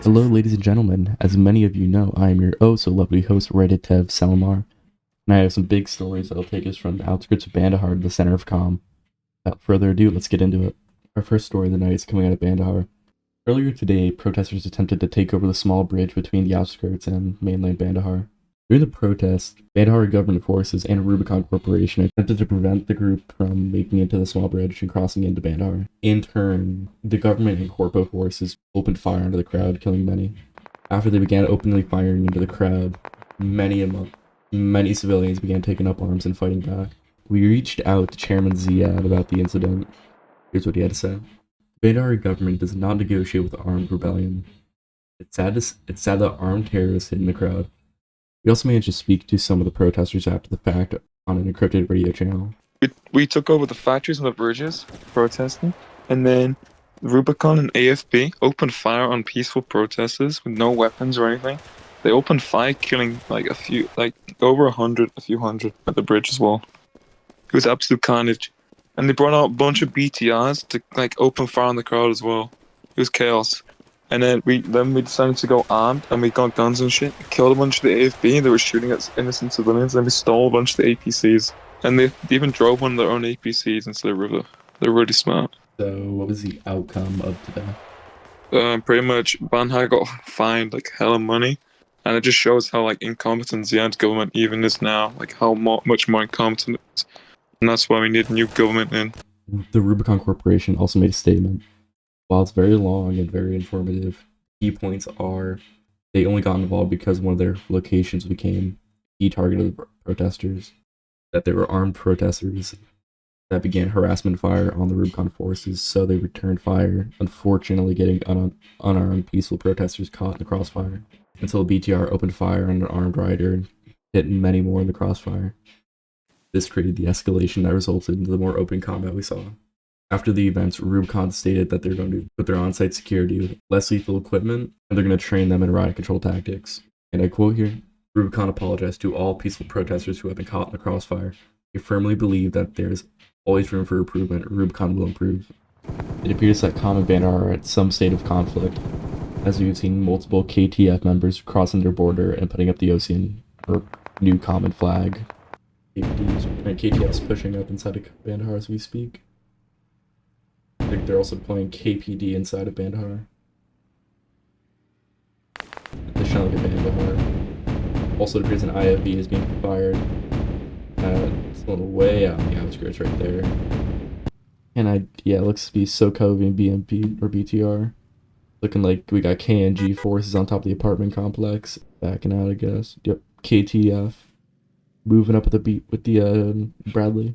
Hello, ladies and gentlemen. As many of you know, I am your oh so lovely host, Reddit Tev Salmar, and I have some big stories that'll take us from the outskirts of Bandahar to the center of Kham. Without further ado, let's get into it. Our first story of the night is coming out of Bandahar. Earlier today, protesters attempted to take over the small bridge between the outskirts and mainland Bandahar. During the protest, Bandahar government forces and Rubicon Corporation attempted to prevent the group from making it to the small bridge and crossing into Bandahar. In turn, the government and Corpo forces opened fire into the crowd, killing many. After they began openly firing into the crowd, many civilians began taking up arms and fighting back. We reached out to Chairman Ziad about the incident. Here's what he had to say. The Bandahar government does not negotiate with armed rebellion. It's sad that armed terrorists hid in the crowd. We also managed to speak to some of the protesters after the fact on an encrypted radio channel. We took over the factories and the bridges protesting, and then Rubicon and AFB opened fire on peaceful protesters with no weapons or anything. They opened fire, killing over a few hundred at the bridge as well. It was absolute carnage. And they brought out a bunch of BTRs to open fire on the crowd as well. It was chaos. And then we decided to go armed, and we got guns and shit. Killed a bunch of the AFB. They were shooting at innocent civilians, and we stole a bunch of the APCs. And they even drove one of their own APCs into the river. They're really smart. So, what was the outcome of today? Pretty much, Bandahar got fined hella money, and it just shows how incompetent Ziad's government even is now. How much more incompetent it is, and that's why we need a new government in. The Rubicon Corporation also made a statement. While it's very long and very informative, key points are they only got involved because one of their locations became a key target of the protesters, that there were armed protesters that began harassment fire on the Rubicon forces, so they returned fire, unfortunately getting unarmed peaceful protesters caught in the crossfire, until BTR opened fire on an armed rider and hit many more in the crossfire. This created the escalation that resulted in the more open combat we saw. After the events, Rubicon stated that they're going to put their on-site security with less lethal equipment, and they're going to train them in riot control tactics. And I quote here, Rubicon apologized to all peaceful protesters who have been caught in the crossfire. We firmly believe that there's always room for improvement. Rubicon will improve. It appears that Kham and Bandahar are at some state of conflict, as we've seen multiple KTF members crossing their border and putting up the Ocean, or new common flag. KTF's pushing up inside of Bandahar as we speak. I think they're also playing KPD inside of Bandahar. The shell of Bandahar. Also, it appears an IFV is being fired. It's a little way out on the outskirts right there. And it looks to be Sokovia and BMP or BTR. Looking like we got KNG forces on top of the apartment complex. Backing out, I guess. Yep, KTF. Moving up with the beat with the Bradley.